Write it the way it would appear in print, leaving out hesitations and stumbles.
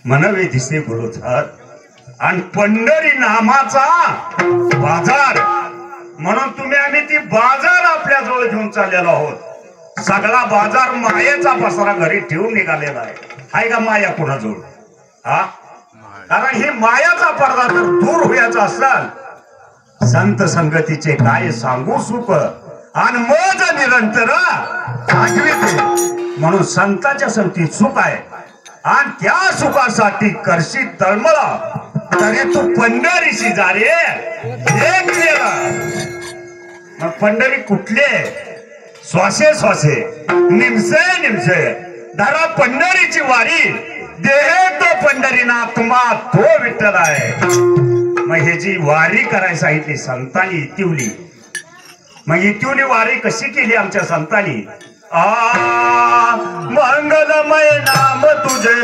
मनवे दिसे बोलतात आणि पंढरी नामाचा बाजार म्हणून तुम्ही आम्ही ती बाजार आपल्या जवळ घेऊन चाललेलो आहोत। सगळा बाजार मायेचा पसरा घरी ठेवून निघालेला आहे का माया कोणाजवळ? हा, कारण ही मायाचा पडदा जर दूर व्हायचा असाल संत संगतीचे काय सांगू सुख आणि मज निरंतर म्हणून संताच्या संगती सुख आहे आणि त्या सुखासाठी करशी तळमळा तरी तू पंढरीशी जा रे। एक वेळा मग पंढरी कुठले? श्वासे श्वासे निमसे निमसे धरा पंढरीची वारी देहे तो पंढरीनाथ आत्मा तो विठ्ठल आहे। मग हे जी वारी करायला सांगितली संतांनी इतिवली, मग इतिवली वारी कशी केली आमच्या संतांनी? मंगलमय नाम तुझे